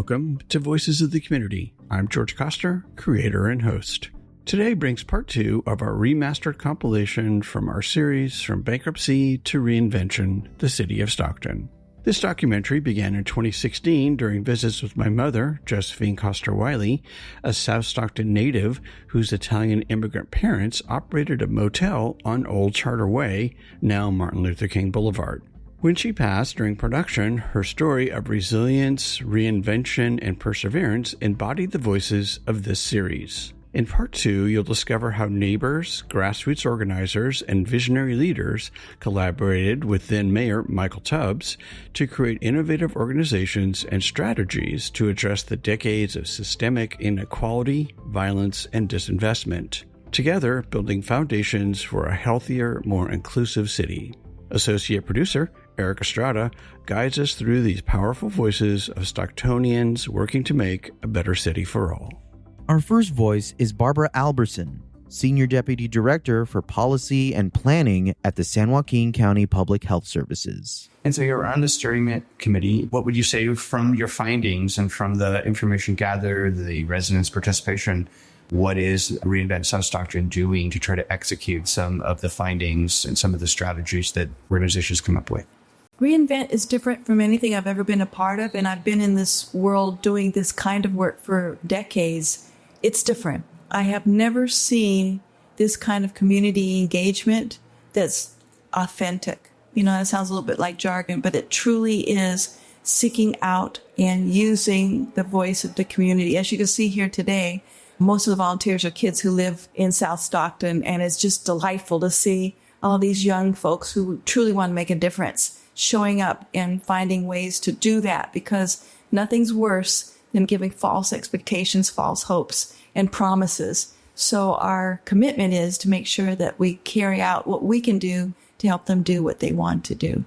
Welcome to Voices of the Community. I'm George Koster, creator and host. Today brings part 2 of our remastered compilation from our series From Bankruptcy to Reinvention, the City of Stockton. This documentary began in 2016 during visits with my mother, Josephine Coster-Wiley, a South Stockton native whose Italian immigrant parents operated a motel on Old Charter Way, now Martin Luther King Boulevard. When she passed during production, her story of resilience, reinvention, and perseverance embodied the voices of this series. In part 2, you'll discover how neighbors, grassroots organizers, and visionary leaders collaborated with then Mayor Michael Tubbs to create innovative organizations and strategies to address the decades of systemic inequality, violence, and disinvestment, together building foundations for a healthier, more inclusive city. Associate producer Eric Estrada guides us through these powerful voices of Stocktonians working to make a better city for all. Our first voice is Barbara Albertson, Senior Deputy Director for Policy and Planning at the San Joaquin County Public Health Services. And so you're on the steering committee. What would you say from your findings and from the information gathered, the residents' participation, what is Reinvent South Stockton doing to try to execute some of the findings and some of the strategies that organizations come up with? Reinvent is different from anything I've ever been a part of, and I've been in this world doing this kind of work for decades. It's different. I have never seen this kind of community engagement that's authentic. You know, that sounds a little bit like jargon, but it truly is seeking out and using the voice of the community. As you can see here today, most of the volunteers are kids who live in South Stockton, and it's just delightful to see all these young folks who truly want to make a difference showing up and finding ways to do that, because nothing's worse than giving false expectations, false hopes, and promises. So our commitment is to make sure that we carry out what we can do to help them do what they want to do.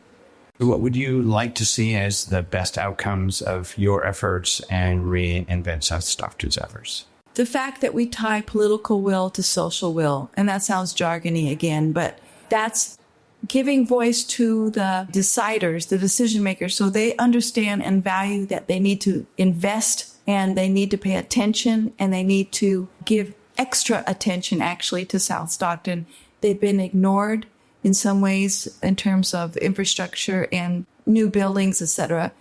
What would you like to see as the best outcomes of your efforts and Reinvent South Stockton's efforts? The fact that we tie political will to social will, and that sounds jargony again, but that's giving voice to the deciders, the decision makers, so they understand and value that they need to invest and they need to pay attention and they need to give extra attention actually to South Stockton. They've been ignored in some ways in terms of infrastructure and new buildings, etc.,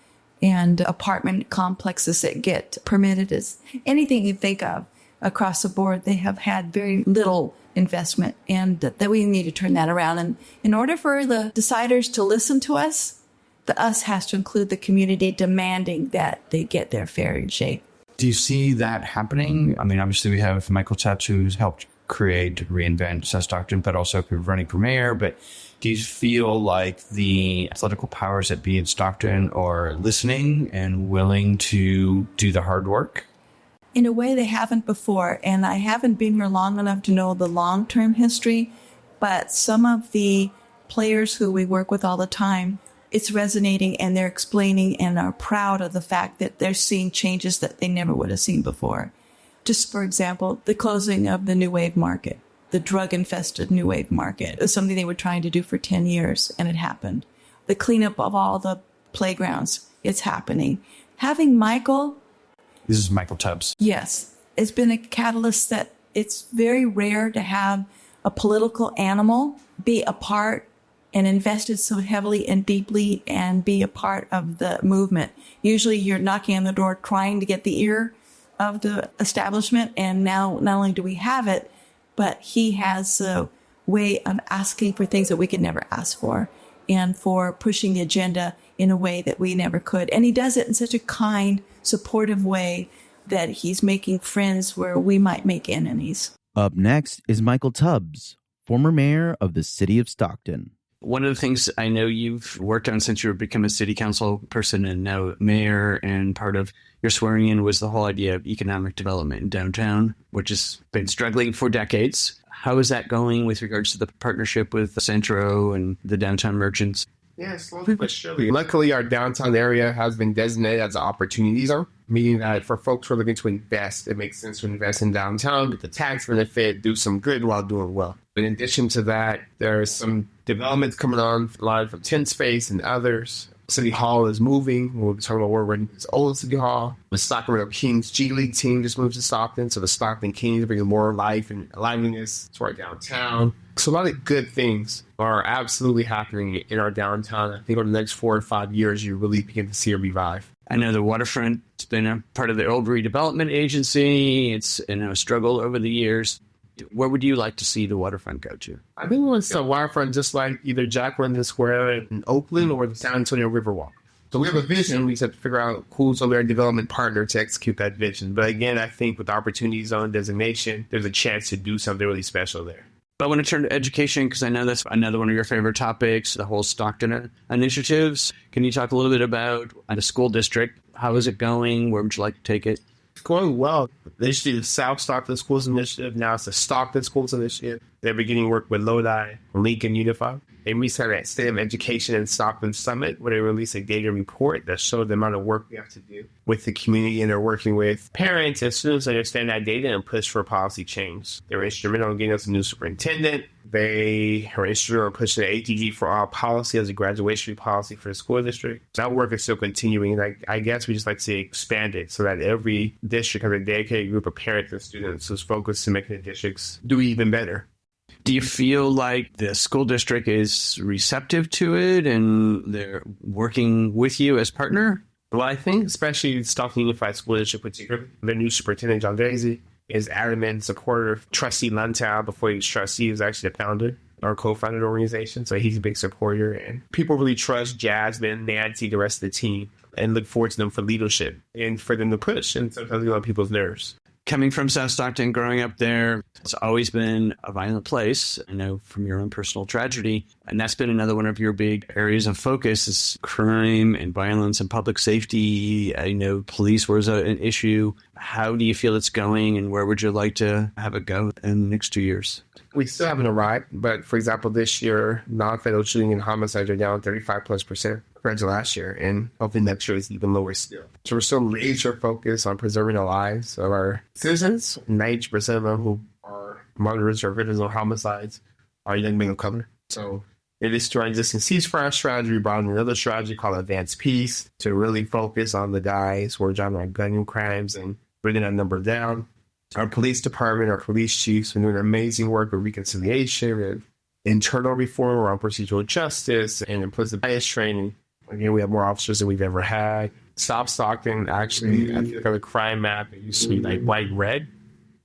and apartment complexes that get permitted as anything you think of across the board. They have had very little investment, and that we need to turn that around. And in order for the deciders to listen to us, the us has to include the community demanding that they get their fair shake. Do you see that happening? I mean, obviously we have Michael Tubbs, who's helped create Reinvent South Stockton, but also running for mayor. But do you feel like the political powers that be in Stockton are listening and willing to do the hard work? In a way they haven't before, and I haven't been here long enough to know the long-term history, but some of the players who we work with all the time, it's resonating and they're explaining and are proud of the fact that they're seeing changes that they never would have seen before. Just for example, the closing of the New Wave Market, the drug-infested New Wave Market, is something they were trying to do for 10 years, and it happened. The cleanup of all the playgrounds, it's happening. Having Michael... This is Michael Tubbs. Yes. It's been a catalyst that it's very rare to have a political animal be a part and invested so heavily and deeply and be a part of the movement. Usually you're knocking on the door trying to get the ear of the establishment, and now not only do we have it, but he has a way of asking for things that we could never ask for and for pushing the agenda in a way that we never could. And he does it in such a kind, supportive way that he's making friends where we might make enemies. Up next is Michael Tubbs, former mayor of the city of Stockton. One of the things I know you've worked on since you become a city council person and now mayor, and part of your swearing in was the whole idea of economic development in downtown, which has been struggling for decades. How is that going with regards to the partnership with the Centro and the downtown merchants? Yeah, slowly but surely. Luckily, our downtown area has been designated as an opportunity zone, meaning that for folks who are looking to invest, it makes sense to invest in downtown, get the tax benefit, do some good while doing well. In addition to that, there's some developments coming on, a lot of tent space and others. City Hall is moving. We'll be talking about where we're in this old City Hall. The Stockton Kings G League team just moved to Stockton. So the Stockton Kings are bringing more life and liveliness to our downtown. So a lot of good things are absolutely happening in our downtown. I think over the next 4 or 5 years, you really begin to see it revive. I know the waterfront's been a part of the old redevelopment agency. It's a struggle over the years. Where would you like to see the waterfront go to? I think we want to see the waterfront just like either Jack London Square in Oakland or the San Antonio Riverwalk. So we have a vision. We just have to figure out who's our development partner to execute that vision. But again, I think with the Opportunity Zone designation, there's a chance to do something really special there. I want to turn to education because I know that's another one of your favorite topics, the whole Stockton initiatives. Can you talk a little bit about the school district? How is it going? Where would you like to take it? It's going well. Initially, the South Stockton Schools Initiative. Now it's the Stockton Schools Initiative. They're beginning work with Lodi, Leake, and Unify. They recently had State of Education and Stockton Summit, where they released a data report that showed the amount of work we have to do with the community, and they're working with parents and students to understand that data and push for policy change. They were instrumental in getting us a new superintendent. They were instrumental in pushing the ATG for all policy as a graduation policy for the school district. That work is still continuing, and I guess we just like to see it expanded so that every district has a dedicated group of parents and students who's focused on making the districts do even better. Do you feel like the school district is receptive to it and they're working with you as partner? Well, I think especially Stockton Unified School District particularly, their new superintendent, John Daisy, is adamant supporter of Trustee Luntow. Before he was trustee, he was actually the founder or co-founder of the organization. So he's a big supporter. And people really trust Jasmine, Nancy, the rest of the team, and look forward to them for leadership and for them to push. And sometimes we get on people's nerves. Coming from South Stockton, growing up there, it's always been a violent place. I know from your own personal tragedy. And that's been another one of your big areas of focus is crime and violence and public safety. I know police was an issue. How do you feel it's going and where would you like to have it go in the next 2 years? We still haven't arrived, but for example, this year, non-fatal shooting and homicides are down 35+% compared to last year, and hopefully next year is even lower still. So we're still laser focused on preserving the lives of our citizens. 90% of them who are murderers or victims of homicides are young men of color. So it is to our existing ceasefire strategy. We brought in another strategy called Advanced Peace to really focus on the guys who are driving our gun crimes and bringing that number down. Our police department, our police chiefs are doing amazing work with reconciliation and internal reform around procedural justice and implicit bias training. Again, we have more officers than we've ever had. South Stockton, actually, I feel like a crime map, it used to be like white red,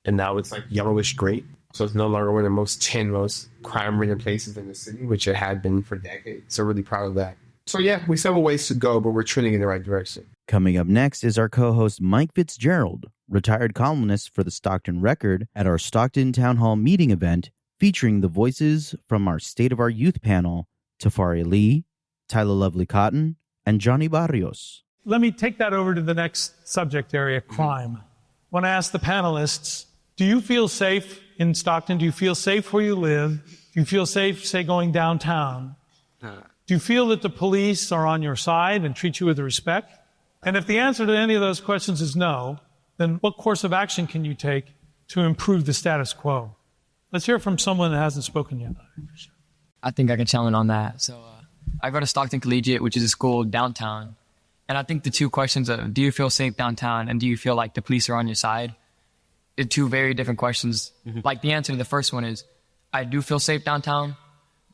and now it's like yellowish gray. So it's no longer one of the 10 most crime-ridden places in the city, which it had been for decades. So really proud of that. So yeah, we still have a ways to go, but we're trending in the right direction. Coming up next is our co-host Mike Fitzgerald, retired columnist for the Stockton Record, at our Stockton Town Hall meeting event featuring the voices from our State of Our Youth panel, Tafari Lee, Tyler Lovely Cotton, and Johnny Barrios. Let me take that over to the next subject area, crime. I want to ask the panelists, do you feel safe in Stockton? Do you feel safe where you live? Do you feel safe, say, going downtown? Do you feel that the police are on your side and treat you with respect? And if the answer to any of those questions is no, then what course of action can you take to improve the status quo? Let's hear from someone that hasn't spoken yet. I think I can challenge on that. So I go to Stockton Collegiate, which is a school downtown. And I think the two questions of do you feel safe downtown and do you feel like the police are on your side are two very different questions. Mm-hmm. Like the answer to the first one is I do feel safe downtown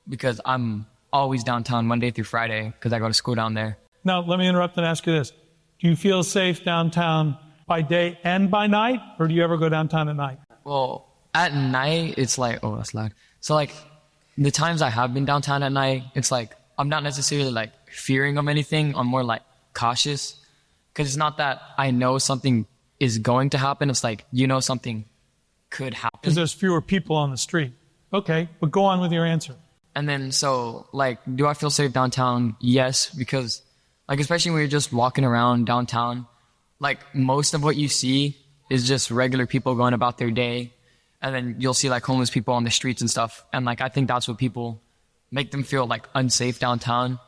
because I'm always downtown Monday through Friday because I go to school down there. Now, let me interrupt and ask you this. Do you feel safe downtown by day and by night, or do you ever go downtown at night? Well, at night, it's like, oh, that's loud. So, like, the times I have been downtown at night, it's like, I'm not necessarily, like, fearing of anything. I'm more, like, cautious. Because it's not that I know something is going to happen. It's like, you know something could happen. Because there's fewer people on the street. Okay, but go on with your answer. And then, so, like, do I feel safe downtown? Yes, because, like, especially when you're just walking around downtown, like, most of what you see is just regular people going about their day. And then you'll see, like, homeless people on the streets and stuff. And, like, I think that's what people make them feel, like, unsafe downtown.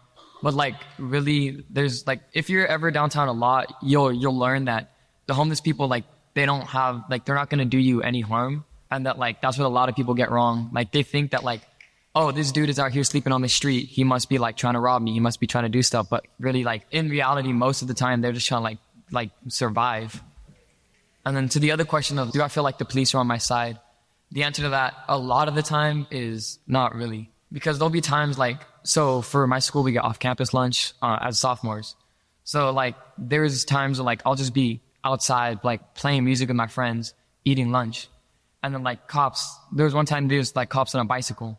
But, like, really, there's, like, if you're ever downtown a lot, you'll learn that the homeless people, like, they don't have, like, they're not going to do you any harm. And that, like, that's what a lot of people get wrong. Like, they think that, like, oh, this dude is out here sleeping on the street. He must be like trying to rob me. He must be trying to do stuff. But really, like in reality, most of the time they're just trying to like survive. And then to the other question of, do I feel like the police are on my side? The answer to that a lot of the time is not really. Because there'll be times like, so for my school, we get off-campus lunch as sophomores. So like there's times where like I'll just be outside like playing music with my friends, eating lunch. And then like cops, there was one time there was like cops on a bicycle.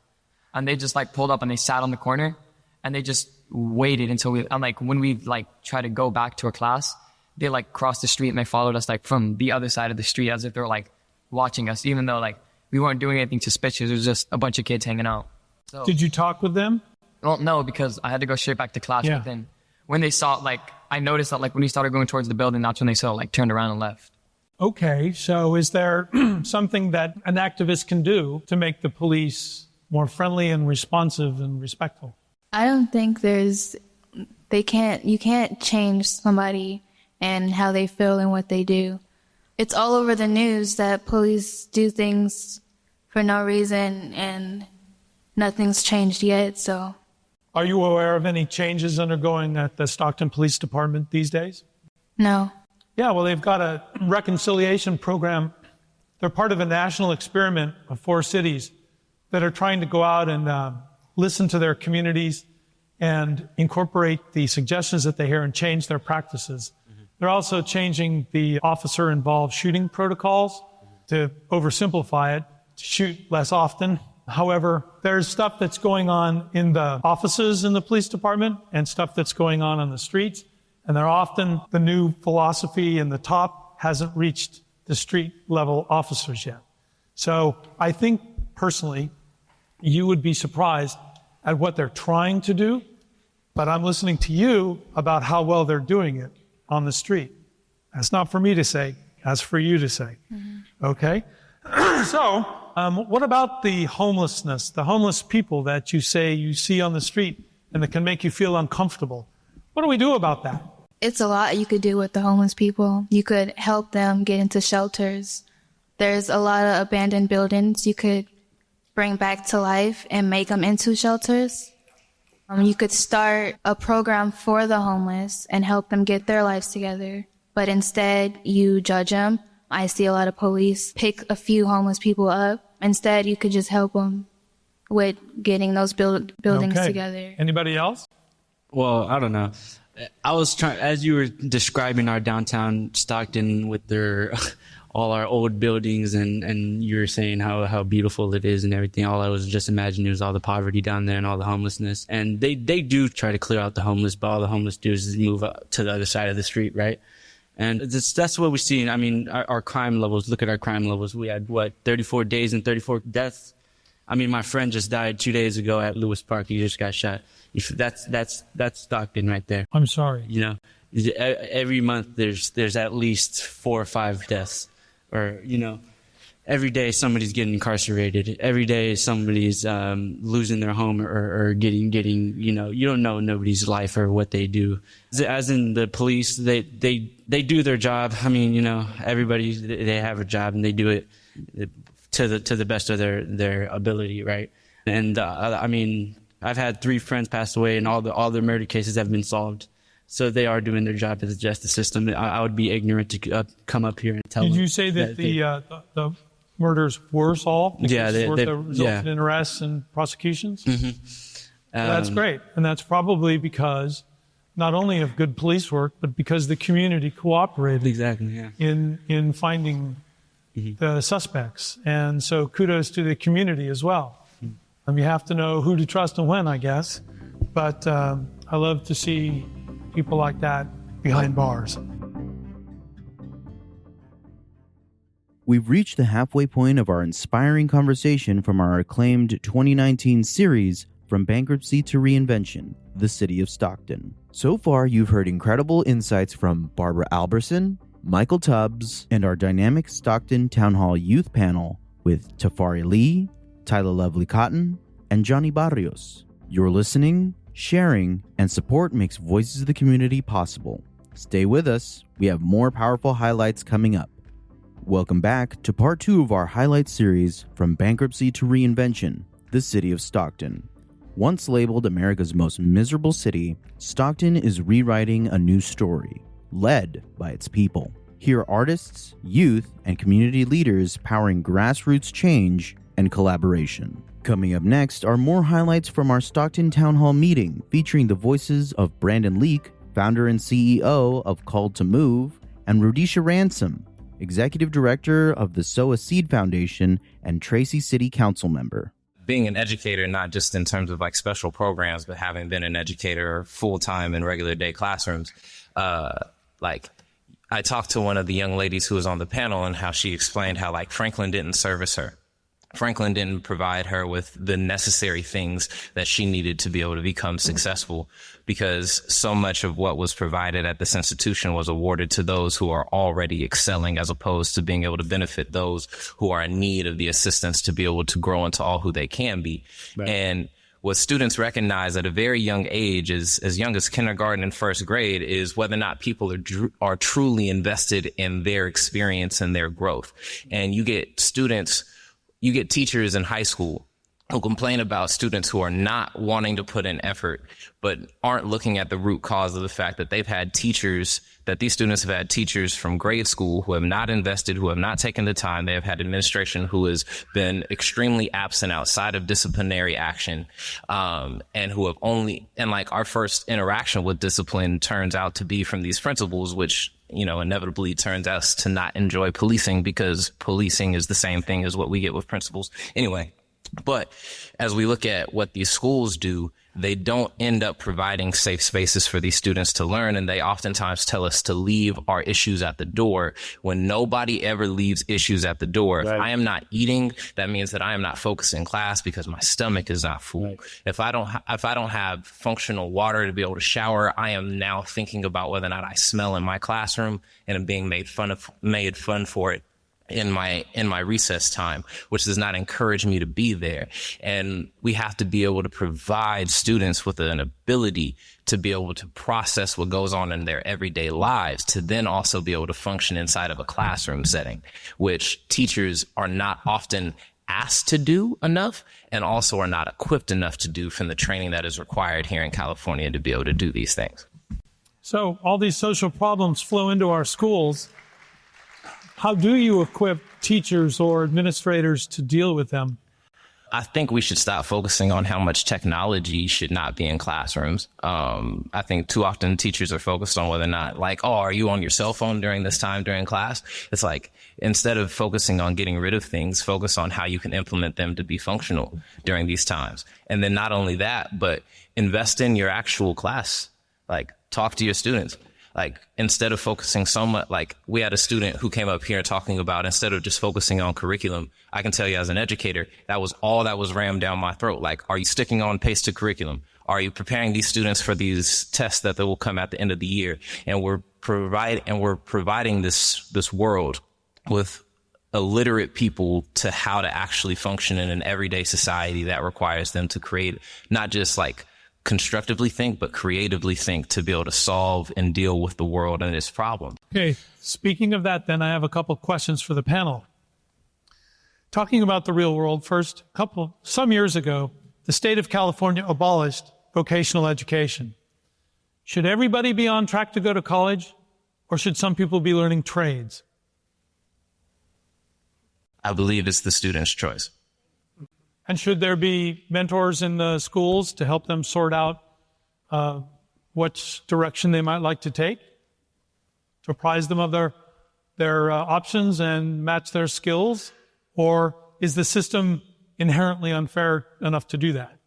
And they just like pulled up and they sat on the corner and they just waited until and like when we like try to go back to our class, they like crossed the street and they followed us like from the other side of the street as if they were like watching us, even though like we weren't doing anything suspicious. It was just a bunch of kids hanging out. So, Did you talk with them? well, no, because I had to go straight back to class. Yeah. But then when they saw, like, I noticed that like when we started going towards the building, that's when they sort of like turned around and left. Okay, so is there something that an activist can do to make the police more friendly and responsive and respectful? I don't think you can't change somebody and how they feel and what they do. It's all over the news that police do things for no reason and nothing's changed yet, so. Are you aware of any changes undergoing at the Stockton Police Department these days? No. Yeah, well, they've got a reconciliation program. They're part of a national experiment of 4 cities that are trying to go out and listen to their communities and incorporate the suggestions that they hear and change their practices. They're also changing the officer-involved shooting protocols to oversimplify it, to shoot less often. However, there's stuff that's going on in the offices in the police department and stuff that's going on the streets. And they're often, the new philosophy in the top hasn't reached the street level officers yet. So I think personally, you would be surprised at what they're trying to do, but I'm listening to you about how well they're doing it on the street. That's not for me to say, that's for you to say. Mm-hmm. Okay? So, what about the homelessness, the homeless people that you say you see on the street and that can make you feel uncomfortable? What do we do about that? It's a lot you could do with the homeless people. You could help them get into shelters. There's a lot of abandoned buildings you could bring back to life and make them into shelters. You could start a program for the homeless and help them get their lives together. But instead, you judge them. I see a lot of police pick a few homeless people up. Instead, you could just help them with getting those buildings together. Anybody else? Well, I don't know. I was trying, as you were describing our downtown Stockton with their all our old buildings, and you were saying how beautiful it is and everything. All I was just imagining was all the poverty down there and all the homelessness. And they do try to clear out the homeless, but all the homeless do is move up to the other side of the street, right? And that's what we see. I mean, our crime levels. Look at our crime levels. We had 34 days and 34 deaths. I mean, my friend just died 2 days ago at Lewis Park. He just got shot. That's Stockton right there. I'm sorry. You know, every month there's at least 4 or 5 deaths, or every day somebody's getting incarcerated. Every day somebody's losing their home or getting you don't know nobody's life or what they do. As in the police, they do their job. I mean, everybody, they have a job and they do it to the best of their ability, right? And I mean, I've had 3 friends pass away, and all the murder cases have been solved. So they are doing their job as the justice system. I would be ignorant to come up here and tell them. Did you say that the murders were solved? Yeah, they resulted in arrests and prosecutions? Mm-hmm. That's great. And that's probably because not only of good police work, but because the community cooperated in finding the suspects. And so kudos to the community as well. You have to know who to trust and when, I guess. But I love to see people like that behind bars. We've reached the halfway point of our inspiring conversation from our acclaimed 2019 series, From Bankruptcy to Reinvention, the City of Stockton. So far, you've heard incredible insights from Barbara Albertson, Michael Tubbs, and our dynamic Stockton Town Hall Youth Panel with Tafari Lee, Tyler Lovely Cotton, and Johnny Barrios. You're listening, sharing, and support makes Voices of the Community possible. Stay with us. We have more powerful highlights coming up. Welcome back to part 2 of our highlight series, From Bankruptcy to Reinvention, the city of Stockton. Once labeled America's most miserable city, Stockton is rewriting a new story, led by its people. Hear artists, youth, and community leaders powering grassroots change and collaboration. Coming up next are more highlights from our Stockton Town Hall meeting, featuring the voices of Brandon Leake, founder and CEO of Called to Move, and Rudisha Ransom, executive director of the Sow a Seed Foundation and Tracy City Council member. Being an educator, not just in terms of like special programs, but having been an educator full-time in regular day classrooms, like I talked to one of the young ladies who was on the panel and how she explained how like Franklin didn't service her. Franklin didn't provide her with the necessary things that she needed to be able to become successful, because so much of what was provided at this institution was awarded to those who are already excelling, as opposed to being able to benefit those who are in need of the assistance to be able to grow into all who they can be. Right. And what students recognize at a very young age, as young as kindergarten and first grade, is whether or not people are truly invested in their experience and their growth. And you get teachers in high school who complain about students who are not wanting to put in effort, but aren't looking at the root cause of the fact that these students have had teachers from grade school who have not invested, who have not taken the time. They have had administration who has been extremely absent outside of disciplinary action, and who have like our first interaction with discipline turns out to be from these principals, which inevitably turns out to not enjoy policing, because policing is the same thing as what we get with principals. Anyway, but as we look at what these schools do, they don't end up providing safe spaces for these students to learn. And they oftentimes tell us to leave our issues at the door, when nobody ever leaves issues at the door. Right. If I am not eating, that means that I am not focused in class because my stomach is not full. Right. If I don't have functional water to be able to shower, I am now thinking about whether or not I smell in my classroom, and am being made fun for it in my recess time, which does not encourage me to be there. And we have to be able to provide students with an ability to be able to process what goes on in their everyday lives, to then also be able to function inside of a classroom setting, which teachers are not often asked to do enough, and also are not equipped enough to do from the training that is required here in California to be able to do these things. So all these social problems flow into our schools. How do you equip teachers or administrators to deal with them? I think we should stop focusing on how much technology should not be in classrooms. I think too often teachers are focused on whether or not, like, oh, are you on your cell phone during this time during class? It's like, instead of focusing on getting rid of things, focus on how you can implement them to be functional during these times. And then not only that, but invest in your actual class. Like, talk to your students. Like, instead of focusing so much, like we had a student who came up here talking about, instead of just focusing on curriculum, I can tell you as an educator, that was all that was rammed down my throat. Like, are you sticking on pace to curriculum? Are you preparing these students for these tests that they will come at the end of the year? And we're providing this world with illiterate people to how to actually function in an everyday society that requires them to create, not just like constructively think, but creatively think, to be able to solve and deal with the world and its problems. Okay, speaking of that, then I have a couple of questions for the panel. Talking about the real world first, some years ago, the state of California abolished vocational education. Should everybody be on track to go to college, or should some people be learning trades? I believe it's the student's choice. And should there be mentors in the schools to help them sort out which direction they might like to take, to apprise them of their options and match their skills? Or is the system inherently unfair enough to do that?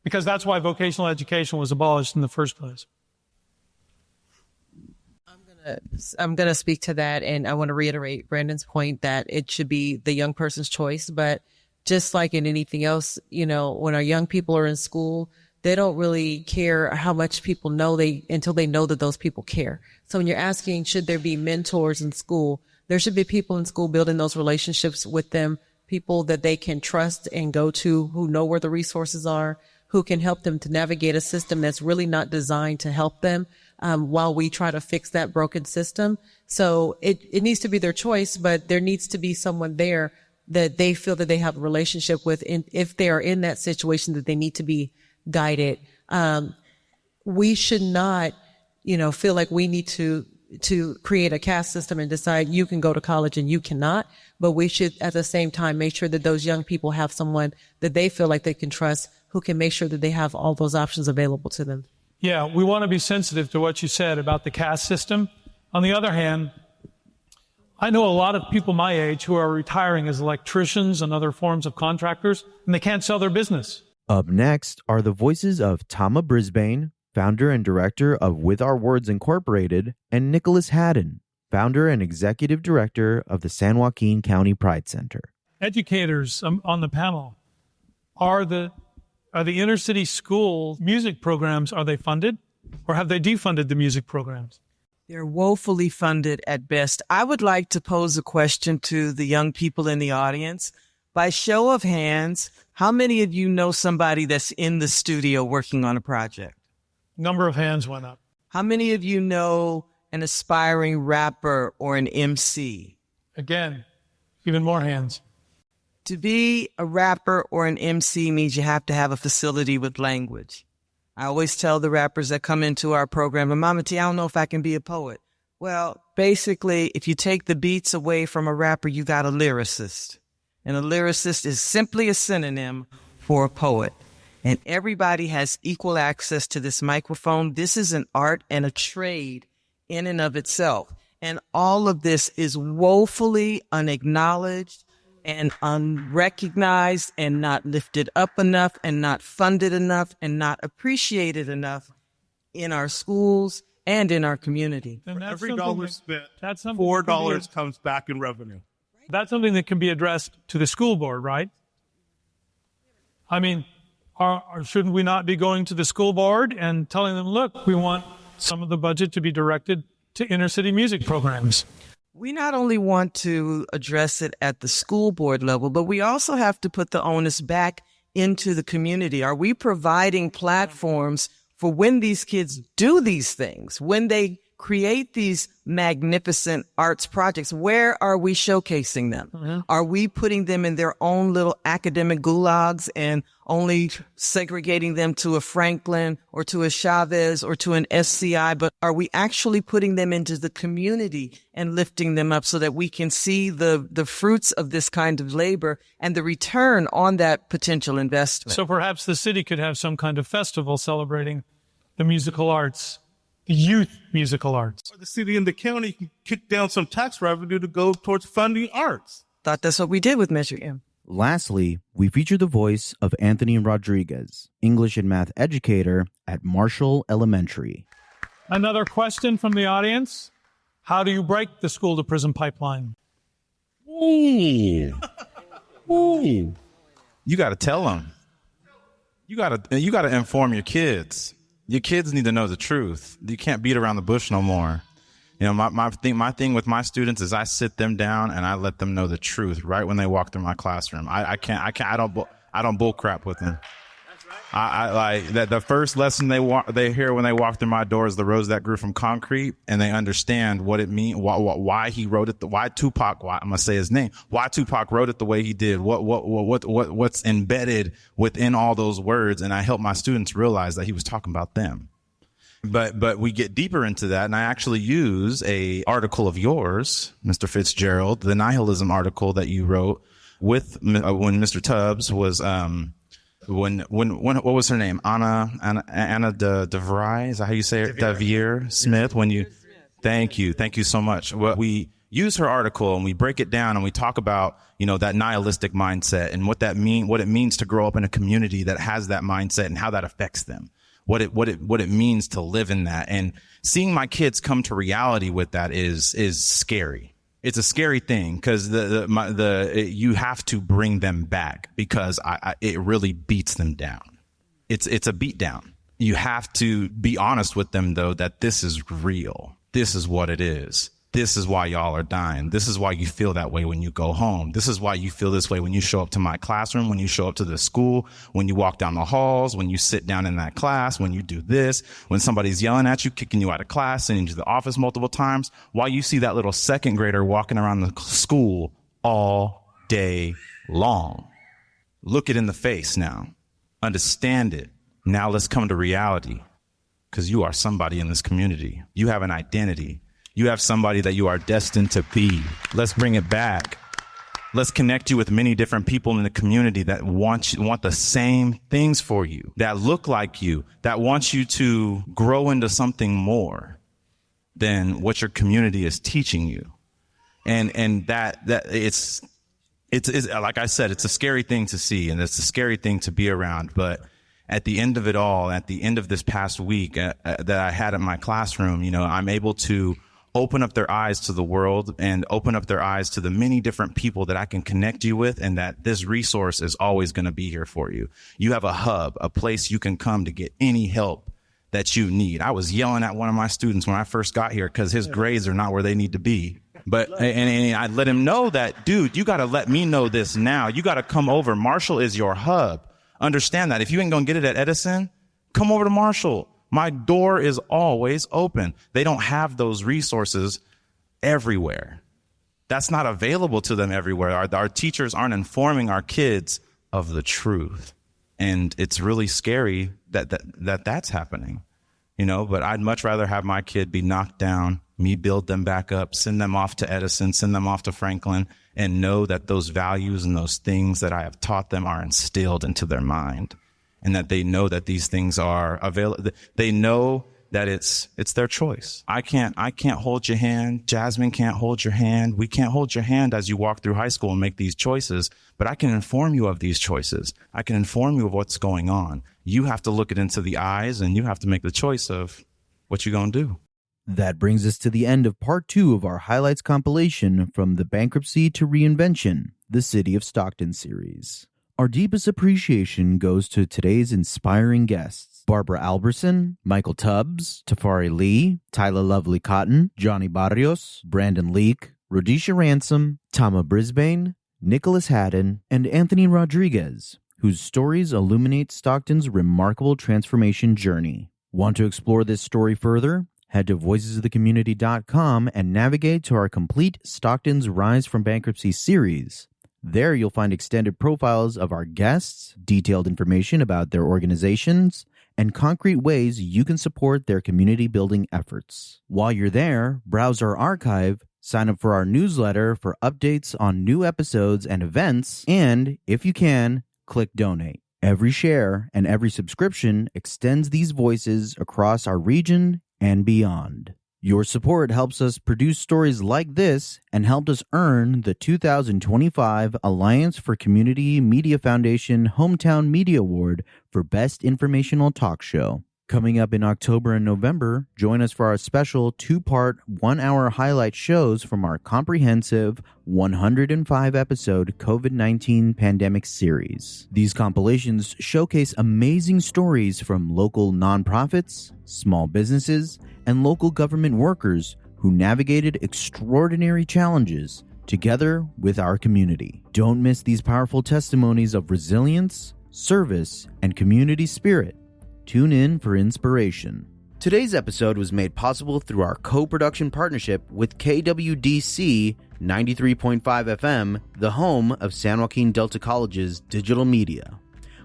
Because that's why vocational education was abolished in the first place. I'm going to speak to that, and I want to reiterate Brandon's point that it should be the young person's choice. But just like in anything else, when our young people are in school, they don't really care how much people know until they know that those people care. So when you're asking, should there be mentors in school, there should be people in school building those relationships with them, people that they can trust and go to, who know where the resources are, who can help them to navigate a system that's really not designed to help them, while we try to fix that broken system. So it needs to be their choice, but there needs to be someone there that they feel that they have a relationship with, and if they are in that situation that they need to be guided. We should not, feel like we need to create a caste system and decide you can go to college and you cannot. But we should at the same time make sure that those young people have someone that they feel like they can trust, who can make sure that they have all those options available to them. Yeah, we want to be sensitive to what you said about the caste system. On the other hand, I know a lot of people my age who are retiring as electricians and other forms of contractors, and they can't sell their business. Up next are the voices of Tama Brisbane, founder and director of With Our Words Incorporated, and Nicholas Haddon, founder and executive director of the San Joaquin County Pride Center. Educators on the panel, are the inner city school music programs, are they funded, or have they defunded the music programs? They're woefully funded at best. I would like to pose a question to the young people in the audience. By show of hands, how many of you know somebody that's in the studio working on a project? Number of hands went up. How many of you know an aspiring rapper or an MC? Again, even more hands. To be a rapper or an MC means you have to have a facility with language. I always tell the rappers that come into our program, Mama T, I don't know if I can be a poet. Well, basically, if you take the beats away from a rapper, you got a lyricist. And a lyricist is simply a synonym for a poet. And everybody has equal access to this microphone. This is an art and a trade in and of itself. And all of this is woefully unacknowledged and unrecognized and not lifted up enough and not funded enough and not appreciated enough in our schools and in our community. For every dollar spent, $4 comes back in revenue. That's something that can be addressed to the school board, right? I mean, shouldn't we not be going to the school board and telling them, look, we want some of the budget to be directed to inner city music programs? We not only want to address it at the school board level, but we also have to put the onus back into the community. Are we providing platforms for when these kids do these things, when they create these magnificent arts projects? Where are we showcasing them? Mm-hmm. Are we putting them in their own little academic gulags and only segregating them to a Franklin or to a Chavez or to an SCI? But are we actually putting them into the community and lifting them up so that we can see the fruits of this kind of labor and the return on that potential investment? So perhaps the city could have some kind of festival celebrating the musical arts, the youth musical arts. Or the city and the county can kick down some tax revenue to go towards funding arts. Thought that's what we did with Measure M. Lastly, we feature the voice of Anthony Rodriguez, English and math educator at Marshall Elementary. Another question from the audience. How do you break the school to prison pipeline? Ooh. You got to tell them. You got to inform your kids. Your kids need to know the truth. You can't beat around the bush no more. You know, my thing with my students is I sit them down and I let them know the truth right when they walk through my classroom. I don't bull crap with them. I like that. The first lesson they hear when they walk through my door is the rose that grew from concrete, and they understand what it means, why he wrote it, why Tupac, I'm gonna say his name, why Tupac wrote it the way he did, what's embedded within all those words, and I help my students realize that he was talking about them. But we get deeper into that, and I actually use a article of yours, Mr. Fitzgerald, the nihilism article that you wrote with when Mr. Tubbs was when what was her name? Anna DeVry, is that how you say it? Devier Smith. Thank you so much. We use her article and we break it down and we talk about, you know, that nihilistic mindset and what it means to grow up in a community that has that mindset and how that affects them. What it means to live in that, and seeing my kids come to reality with that is scary. It's a scary thing because you have to bring them back because it really beats them down. It's a beat down. You have to be honest with them though that this is real. This is what it is. This is why y'all are dying. This is why you feel that way when you go home. This is why you feel this way when you show up to my classroom, when you show up to the school, when you walk down the halls, when you sit down in that class, when you do this, when somebody's yelling at you, kicking you out of class, sending you to the office multiple times, while you see that little second grader walking around the school all day long. Look it in the face now. Understand it. Now let's come to reality, because you are somebody in this community. You have an identity. You have somebody that you are destined to be. Let's bring it back. Let's connect you with many different people in the community that want the same things for you, that look like you, that want you to grow into something more than what your community is teaching you. And that it's like I said, it's a scary thing to see, and it's a scary thing to be around. But at the end of it all, at the end of this past week that I had in my classroom, I'm able to open up their eyes to the world and open up their eyes to the many different people that I can connect you with, and that this resource is always going to be here for you. You have a hub, a place you can come to get any help that you need. I was yelling at one of my students when I first got here because his grades are not where they need to be. But and I let him know that, dude, you got to let me know this now. You got to come over. Marshall is your hub. Understand that. If you ain't going to get it at Edison, come over to Marshall. My door is always open. They don't have those resources everywhere. That's not available to them everywhere. Our teachers aren't informing our kids of the truth. And it's really scary that's happening, but I'd much rather have my kid be knocked down, me build them back up, send them off to Edison, send them off to Franklin, and know that those values and those things that I have taught them are instilled into their mind. And that they know that these things are available. They know that it's their choice. I can't hold your hand. Jasmine can't hold your hand. We can't hold your hand as you walk through high school and make these choices, but I can inform you of these choices. I can inform you of what's going on. You have to look it into the eyes, and you have to make the choice of what you're going to do. That brings us to the end of part 2 of our highlights compilation from the Bankruptcy to Reinvention, the City of Stockton series. Our deepest appreciation goes to today's inspiring guests: Barbara Albertson, Michael Tubbs, Tafari Lee, Tyler Lovely Cotton, Johnny Barrios, Brandon Leake, Rhodesha Ransom, Tama Brisbane, Nicholas Haddon, and Anthony Rodriguez, whose stories illuminate Stockton's remarkable transformation journey. Want to explore this story further? Head to voicesofthecommunity.com and navigate to our complete Stockton's Rise from Bankruptcy series. There you'll find extended profiles of our guests, detailed information about their organizations, and concrete ways you can support their community building efforts. While you're there, browse our archive, sign up for our newsletter for updates on new episodes and events, and, if you can, click donate. Every share and every subscription extends these voices across our region and beyond. Your support helps us produce stories like this and helped us earn the 2025 Alliance for Community Media Foundation Hometown Media Award for Best Informational Talk Show. Coming up in October and November, join us for our special 2-part, 1-hour highlight shows from our comprehensive 105-episode COVID-19 pandemic series. These compilations showcase amazing stories from local nonprofits, small businesses, and local government workers who navigated extraordinary challenges together with our community. Don't miss these powerful testimonies of resilience, service, and community spirit. Tune in for inspiration. Today's episode was made possible through our co-production partnership with KWDC 93.5 FM, the home of San Joaquin Delta College's digital media.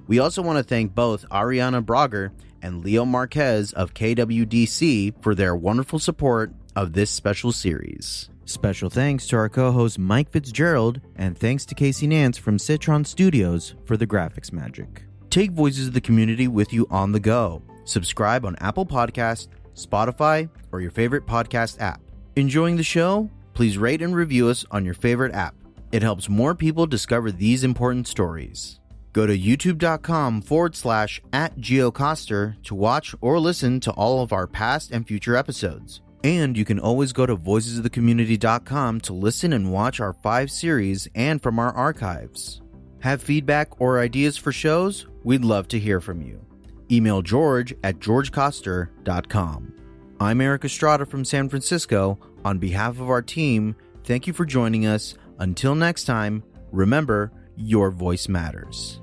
We also want to thank both Ariana Brager and Leo Marquez of KWDC for their wonderful support of this special series. Special thanks to our co-host Mike Fitzgerald, and thanks to Casey Nance from Citron Studios for the graphics magic. Take Voices of the Community with you on the go. Subscribe on Apple Podcasts, Spotify, or your favorite podcast app. Enjoying the show? Please rate and review us on your favorite app. It helps more people discover these important stories. Go to youtube.com/@GeoCoster to watch or listen to all of our past and future episodes. And you can always go to voicesofthecommunity.com to listen and watch our 5 series and from our archives. Have feedback or ideas for shows? We'd love to hear from you. Email George at georgecoster.com. I'm Eric Estrada from San Francisco. On behalf of our team, thank you for joining us. Until next time, remember, your voice matters.